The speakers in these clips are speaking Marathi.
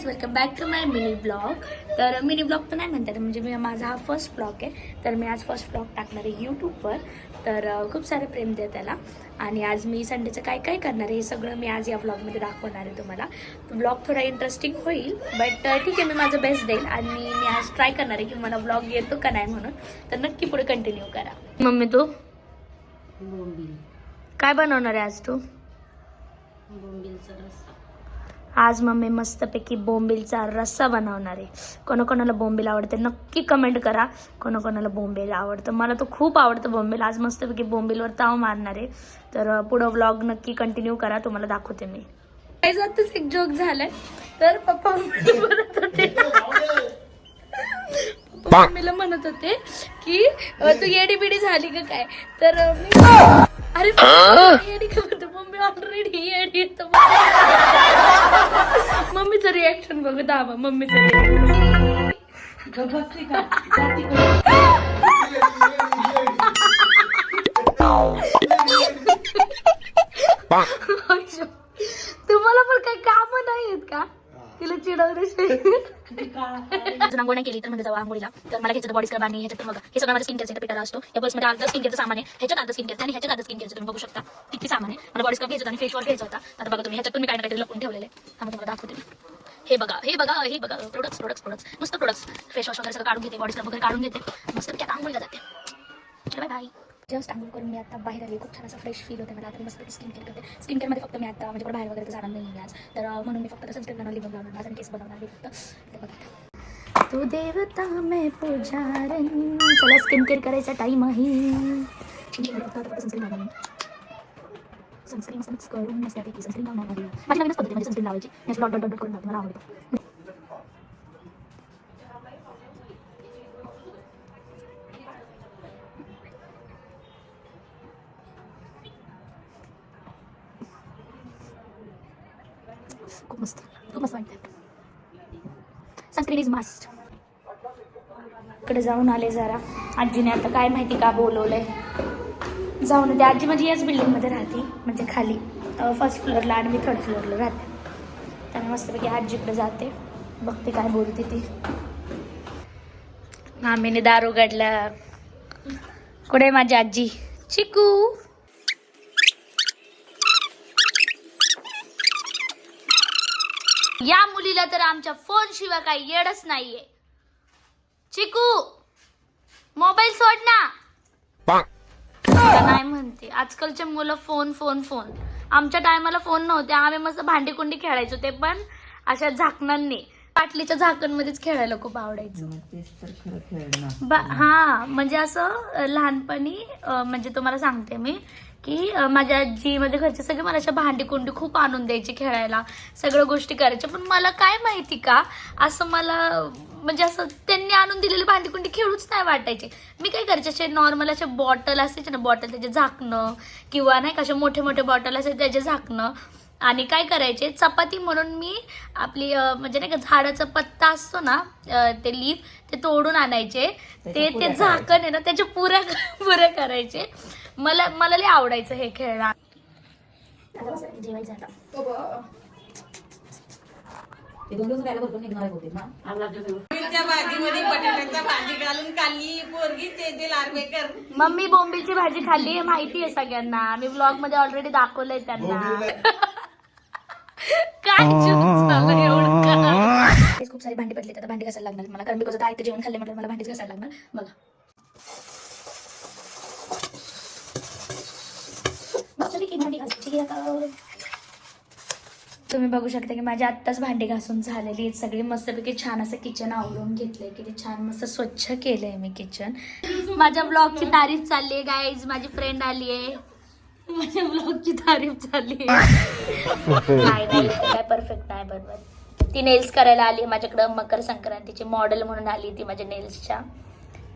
Guys, welcome back to my mini blog. तर मिनी ब्लॉग तर नाही म्हणतात, म्हणजे माझा हा फर्स्ट ब्लॉग आहे. तर मी आज फर्स्ट ब्लॉग टाकणार आहे यूट्यूबवर. तर खूप सारे प्रेम द्या त्याला. आणि आज मी संडेचं काय काय करणार आहे हे सगळं मी आज या ब्लॉगमध्ये दाखवणार आहे तुम्हाला. ब्लॉग थोडा इंटरेस्टिंग होईल, बट ठीक आहे, मी माझं बेस्ट देईल. आणि मी आज ट्राय करणार आहे की मला ब्लॉग येतो का नाही म्हणून. तर नक्की पुढे कंटिन्यू करा. मम्मी तू काय बनवणार आहे आज तू? आज मम्मी मस्तपैकी बोंबीलचा रस्सा बनवणार आहे. कोणाकोणाला बोंबील आवडते नक्की कमेंट करा. कोणाकोणाला बोंबील आवडतं. मला तर खूप आवडतं बोंबील. आज मस्तपैकी बोंबीलवर ताव मारणार आहे. तर पुढं व्लॉग नक्की कंटिन्यू करा, तुम्हाला दाखवते मी. त्याच्यातच एक जोक झालाय. तर पप्पा म्हणत होते मम्मीला म्हणत होते की तू येडी बिडी झाली का काय. तर अरे येडी का म्हणतो मम्मी, ऑलरेडी येडी येतो. मम्मीचं रिॲक्शन बघू दाबा. मम्मीचं तुम्हाला पण काही काम नाही आहेत का तिला चिडवण्याची? आंघोळ नाही केली तर म्हणजे जाऊ आंघोळीला. तर मला घ्यायचं बॉडी स्क्रब आणि ह्याच्यात बघा हे सगळं माझा स्किन केअरचा पिटारा असतो. या पर्समध्ये अर्धा स्किन केअरचं सामान आहे, ह्याच्यात अर्धा स्किन केअरचं आणि ह्याच्यात अर्धा स्किन केअरचं. तुम्ही बघू शकता किती सामान आहे. मला बॉडी स्क्रब घ्यायचं आणि फेस वॉश घ्यायचा होता. आता बघा तुम्ही ह्याच्यात मी काय ना काहीतरी लपून ठेवलेले. तुम्हाला दाखवते मी. हे बघा हे बघा हे बघा प्रोडक्ट्स मस्त प्रोडक्ट्स. फेस वॉश वगैरे सगळं काढून घेते, बॉडी स्क्रब वगैरे काढून घेते. मस्त मी आता आंघोळीला जाते. Bye bye. जस्ट आंघोळ करून मी आता बाहेर आली. खूप छान असं फ्रेश फील होते मला. आता मस्त स्किन केअर करते. स्किन केअरमध्ये फक्त मी आता म्हणजे बाहेर वगैरे जाणार नाही आज. तर म्हणून मी फक्त सनस्क्रीन बनवली, बनवणार माझा केस बनवणार मी फक्त. बघा तू देवता मैं पुजारन. चला स्किन केअर करायचा टाइम आहे. सनस्क्रीन मिक्स करून मस्तपैकी सनस्क्रीन लावणार. माझी नवीनच पद्धती म्हणजे सनस्क्रीन लावायची. मी डॉट डॉट डॉट करून मला आवडतं. खूप मस्त वाटतं. Sunscreen is must. इकडे जाऊन आले जरा. आजीने आता काय माहिती का बोलवलंय. जाऊन येते. आजी माझी याच बिल्डिंगमध्ये राहते, म्हणजे खाली फर्स्ट फ्लोअरला आणि मी थर्ड फ्लोअरला राहते. त्यामुळे मस्तपैकी आजीकडे जाते, बघते काय बोलते ती. मामीने दार उघडला. कुठे माझी आजी? चिकू या मुलीला तर आमच्या फोन शिवाय काही येडच नाहीये. चिकू मोबाईल सोड ना. नाही म्हणते. आजकालचे मुलं फोन फोन फोन. आमच्या टायमाला फोन नव्हते. आम्ही मस्त भांडी कुंडी खेळायचो, ते पण अशा झाकणांनी. बाटलीच्या झाकणमध्येच खेळायला खूप आवडायचं. हा म्हणजे असं लहानपणी म्हणजे तुम्हाला सांगते मी की माझ्या आजी म्हणजे घरचे सगळे मला अशा भांडी कुंडी खूप आणून द्यायची खेळायला, सगळ्या गोष्टी करायच्या. पण मला काय माहिती का असं मला म्हणजे असं त्यांनी आणून दिलेली भांडी कुंडी खेळूच नाही वाटायचे. मी काय करायचे, असे नॉर्मल असे बॉटल असायचे ना, बॉटल त्याचे झाकणं किंवा नाही का असे मोठे मोठे बॉटल असायचे त्याचे झाकणं. आणि काय करायचे, चपाती म्हणून मी आपली म्हणजे नाही का झाडाचा पत्ता असतो ना, ते लीफ ते तोडून आणायचे. ते झाकण आहे ना त्याच्या पुऱ्या करायचे. मला लय आवडायचं हे खेळणं. जेवायचं आता. मम्मी बोंबीलची भाजी खाल्ली हे माहिती आहे सगळ्यांना. मी ब्लॉग मध्ये ऑलरेडी दाखवलंय त्यांना. काय खूप सारी भांडी पडली. आता भांडी घासायला लागणार मला, कारण बिकॉज आता जेवण खाल्ले म्हटलं मला भांडीच घासायला लागणार. बघा भांडी घासायची आता. तुम्ही बघू शकता की माझी आत्ताच भांडी घासून झालेली आहेत सगळी. मस्तपैकी छान असं किचन आवरून घेतलंय. किती छान मस्त स्वच्छ केलंय मी किचन. माझ्या ब्लॉगची तारीफ चालली आहे गाईज. माझी फ्रेंड आली आहे, माझ्या ब्लॉगची तारीफ चालली आहे. नाही काय परफेक्ट नाही, बरोबर. ती नेल्स करायला आली माझ्याकडं. मकर संक्रांतीची मॉडेल म्हणून आली ती माझ्या नेल्सच्या.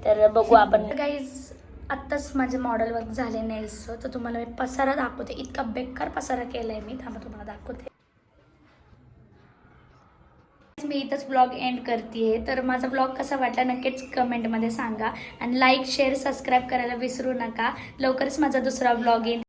तर बघू आपण गाईज. आत्ताच माझे मॉडेल वर्क झाले नेल्सचं. तर तुम्हाला मी पसारा दाखवते. इतका बेकार पसारा केलाय मी. थांबा तुम्हाला दाखवते. मी इथंच ब्लॉग एंड करते. तर माझा ब्लॉग कसा वाटला नक्कीच कमेंटमध्ये सांगा. आणि लाईक शेअर सबस्क्राईब करायला विसरू नका. लवकरच माझा दुसरा ब्लॉग येईल.